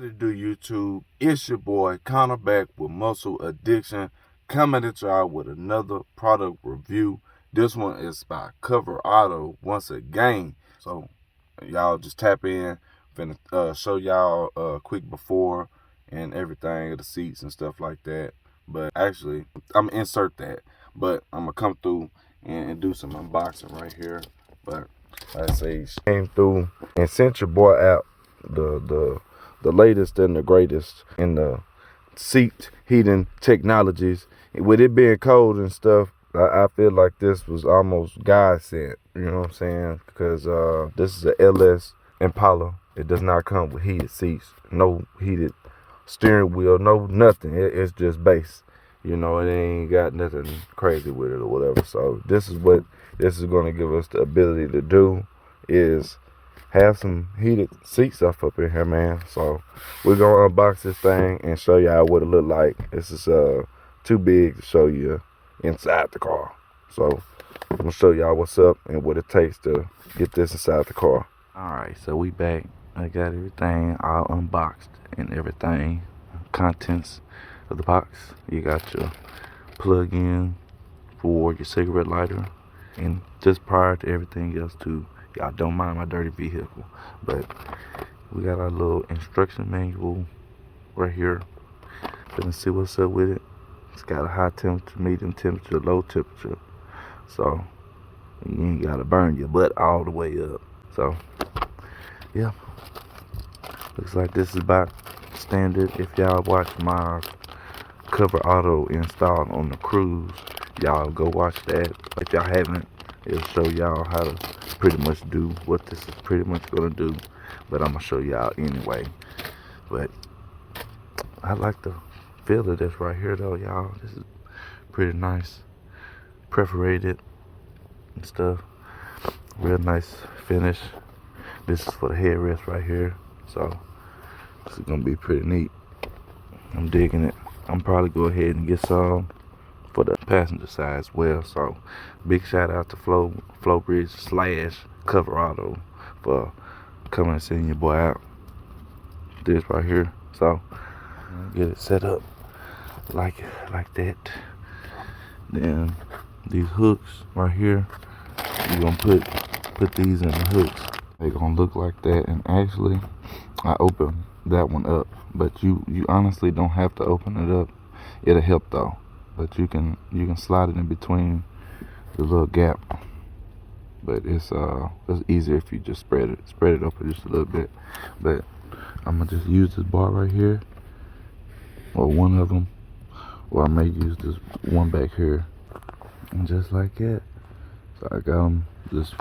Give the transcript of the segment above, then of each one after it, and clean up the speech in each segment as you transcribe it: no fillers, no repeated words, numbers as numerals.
Howdy do YouTube, it's your boy Connor back with Muscle Addiction, coming at y'all with another product review. This one is by Coverado once again. So y'all just tap in. Finna show y'all quick before and everything of the seats and stuff like that. But actually, I'm gonna insert that. But I'm gonna come through and do some unboxing right here. But like I say, came through and sent your boy out the latest and the greatest in the seat heating technologies. With it being cold and stuff, I feel like this was almost God sent, you know what I'm saying? Because this is a LS Impala. It does not come with heated seats, no heated steering wheel, no nothing. It's just base. You know, it ain't got nothing crazy with it or whatever. So this is what this is gonna give us the ability to do, is have some heated seat stuff up in here, man. So we're gonna unbox this thing and show y'all what it look like. This is too big to show you inside the car. So I'm gonna show y'all what's up and what it takes to get this inside the car. Alright, so we back. I got everything all unboxed and everything. Contents of the box. You got your plug-in for your cigarette lighter. And just prior to everything else too, y'all don't mind my dirty vehicle, but we got our little instruction manual right here. Gonna see what's up with it. It's got a high temperature, medium temperature, low temperature, so you ain't gotta burn your butt all the way up. So yeah, looks like this is about standard. If y'all watch my Coverado installed on the Cruise, y'all go watch that. If y'all haven't, it'll show y'all how to pretty much do what this is pretty much gonna do, but I'm gonna show y'all anyway. But I like the feel of this right here though, y'all. This is pretty nice, perforated and stuff. Real nice finish. This is for the headrest right here, so this is gonna be pretty neat. I'm digging it. I'm probably go ahead and get some for the passenger side as well. So big shout out to Florich / Coverado for coming and seeing your boy out. This right here. So get it set up like that. Then these hooks right here, you're gonna put these in the hooks. They're gonna look like that. And actually, I opened that one up, but you honestly don't have to open it up. It'll help though. But you can slide it in between the little gap. But it's easier if you just spread it open just a little bit. But I'm gonna just use this bar right here, or one of them, or I may use this one back here, and just like that. So I got them just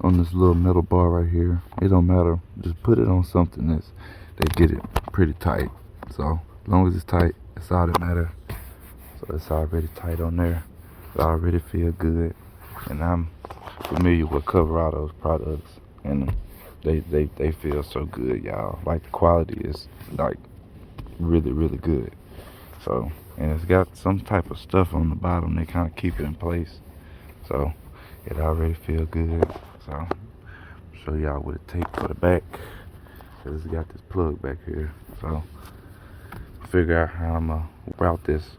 on this little metal bar right here. It don't matter. Just put it on something they get it pretty tight. So as long as it's tight, that's all that matters. So it's already tight on there. It already feel good, and I'm familiar with Coverado's products, and they feel so good, y'all. Like the quality is like really good. So, and it's got some type of stuff on the bottom that kind of keep it in place. So it already feel good. So I'll show y'all what it takes for the back, cause it's got this plug back here. So figure out how I'm gonna route this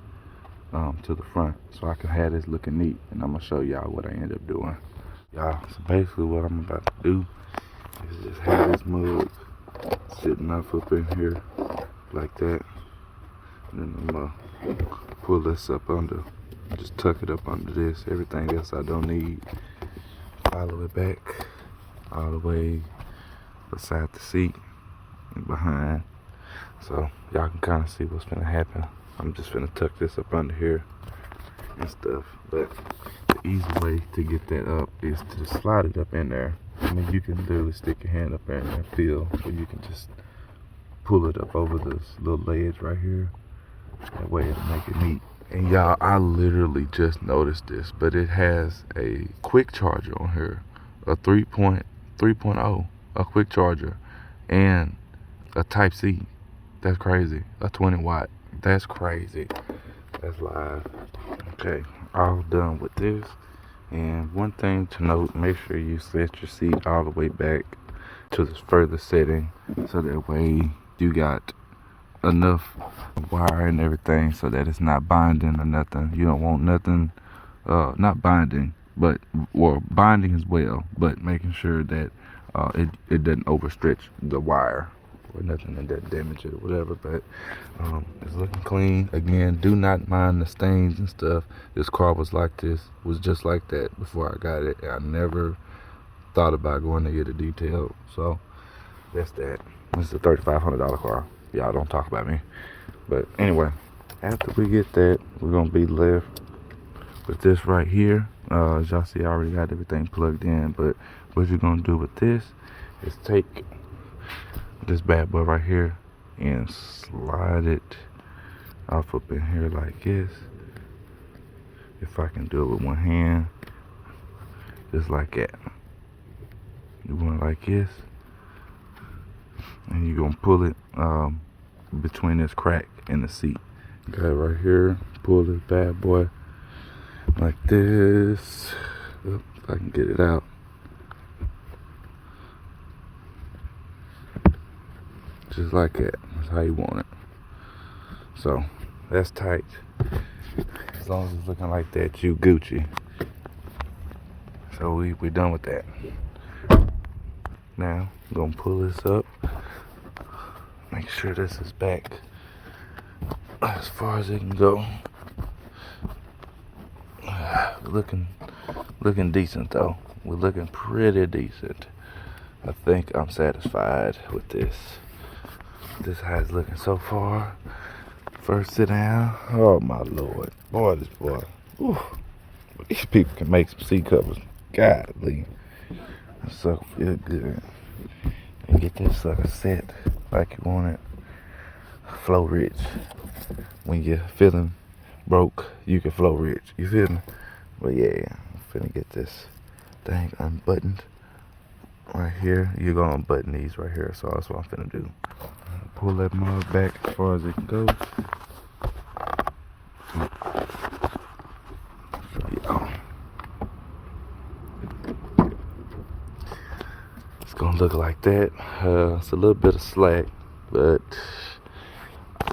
to the front so I can have this looking neat, and I'm gonna show y'all what I end up doing. Y'all, so basically what I'm about to do is just have this mug sitting up in here like that, and then I'm gonna pull this up under, just tuck it up under this. Everything else I don't need, follow it back all the way beside the seat and behind, so y'all can kind of see what's gonna happen. I'm just gonna tuck this up under here and stuff. But the easy way to get that up is to slide it up in there. I mean, you can literally stick your hand up in there and feel, or you can just pull it up over this little ledge right here. That way it'll make it neat. And y'all, I literally just noticed this, but it has a quick charger on here, a 3.0, a quick charger, and a Type C. That's crazy. A 20 watt. That's crazy. That's live. Okay, all done with this. And one thing to note, make sure you set your seat all the way back to the further setting, so that way you got enough wire and everything so that it's not binding or nothing. You don't want nothing, not binding, but, or binding as well, but making sure that it doesn't overstretch the wire or nothing that doesn't damage it or whatever. But it's looking clean. Again, do not mind the stains and stuff. This car was just like that before I got it. I never thought about going to get it detailed. So that's that. This is a $3,500 car. Y'all don't talk about me. But anyway, after we get that, we're gonna be left with this right here. As y'all see, I already got everything plugged in. But what you're gonna do with this is take this bad boy right here and slide it off up in here like this. If I can do it with one hand, just like that. You want it like this, and you're gonna pull it between this crack in the seat. Got it right here. Pull this bad boy like this. If I can get it out. Just like that. That's how you want it. So that's tight. As long as it's looking like that, you Gucci. So we done with that. Now I'm gonna pull this up. Make sure this is back as far as it can go. Looking decent though. We're looking pretty decent. I think I'm satisfied with this. This is how it's looking so far. First sit down. Oh my lord. Boy, this boy. Ooh. These people can make some seat covers. Godly. That sucker feel good. And get this sucker set like you want it. Flow rich. When you're feeling broke, you can flow rich. You feel me? But yeah, I'm finna get this thing unbuttoned right here. You're gonna unbutton these right here, so that's what I'm finna do. Pull that mug back as far as it can go. It's gonna look like that. It's a little bit of slack,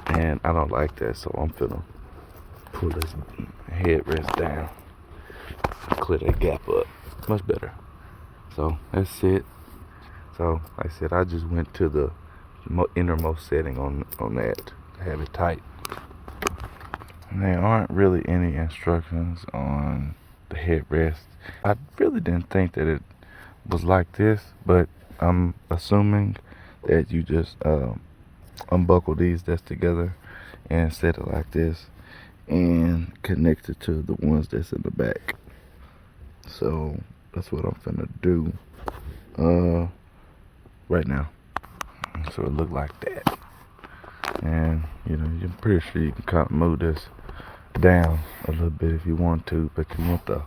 and I don't like that, so I'm finna pull this headrest down, clear that gap up. Much better. So that's it. So like I said, I just went to the innermost setting on that to have it tight. And there aren't really any instructions on the headrest. I really didn't think that it was like this, but I'm assuming that you just unbuckle these that's together and set it like this and connect it to the ones that's in the back. So that's what I'm finna do right now. So it look like that. And you know, you're pretty sure you can kind of move this down a little bit if you want to, but you want the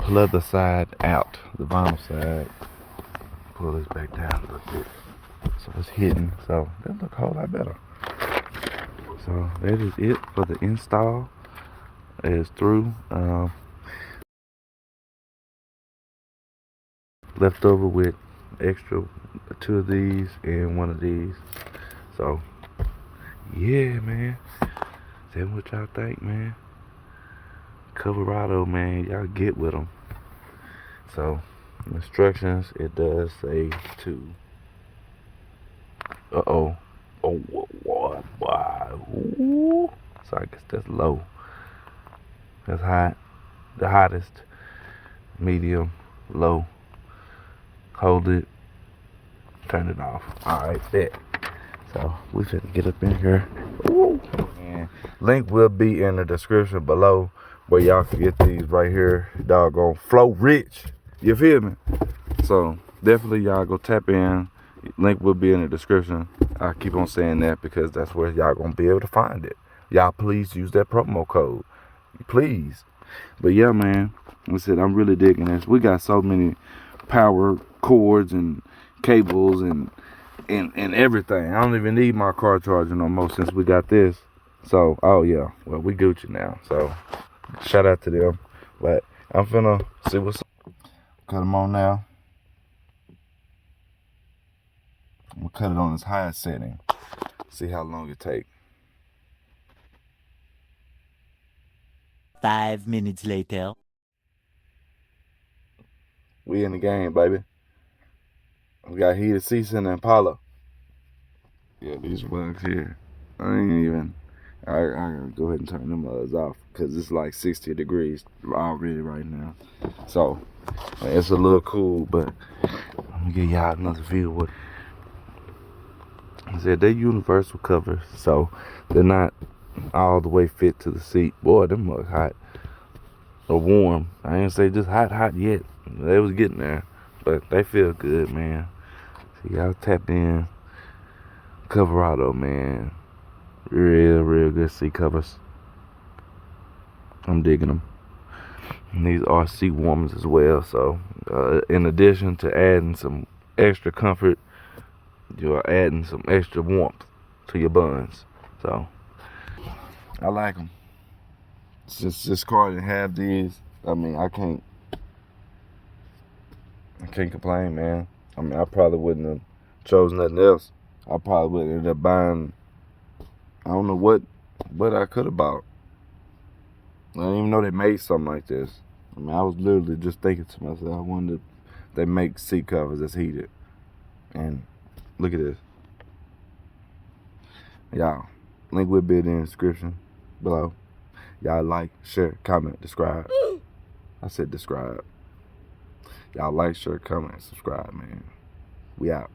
leather side out, the vinyl side. Pull this back down a little bit so it's hidden, so that look a whole lot better. So that is it for the install. It is through. Left over with extra 2 of these and 1 of these. So yeah, man. Tell me what y'all think, man. Coverado, man, y'all get with them. So instructions, it does say to oh what, ooh. So I guess that's low. That's hot. The hottest. Medium. Low. Hold it. Turn it off. Alright, bet. So we finna get up in here. Ooh. And link will be in the description below where y'all can get these right here. Doggone flow rich. You feel me? So definitely y'all go tap in. Link will be in the description. I keep on saying that because that's where y'all gonna be able to find it. Y'all please use that promo code. Please. But yeah, man. Like I said, I'm really digging this. We got so many power cords and cables and everything. I don't even need my car charger no more since we got this. So, oh yeah. Well, we Gucci now. So, shout out to them. But I'm finna see what's up. Cut them on now. I'm gonna cut it on its highest setting. See how long it take. 5 minutes later. We in the game, baby. We got heated seats in the Impala. Yeah, these bugs here. I gotta go ahead and turn them bugs off because it's like 60 degrees already right now. So it's a little cool, but let me give y'all another view of what I said. They're universal covers, so they're not all the way fit to the seat. Boy, them mugs hot or warm. I ain't say just hot yet. They was getting there, but they feel good, man. So y'all tap in. Coverado, man. Real good seat covers. I'm digging them. And these are seat warmers as well. So, in addition to adding some extra comfort, you're adding some extra warmth to your buns. So, I like them. Since this car didn't have these, I mean, I can't complain, man. I mean, I probably wouldn't have chose nothing else. I probably would end up buying, I don't know what I could have bought. I didn't even know they made something like this. I mean, I was literally just thinking to myself, I wonder if they make seat covers that's heated. And look at this. Y'all, link will be in the description below. Y'all like, share, comment, subscribe. I said subscribe. Y'all like, share, comment, subscribe, man. We out.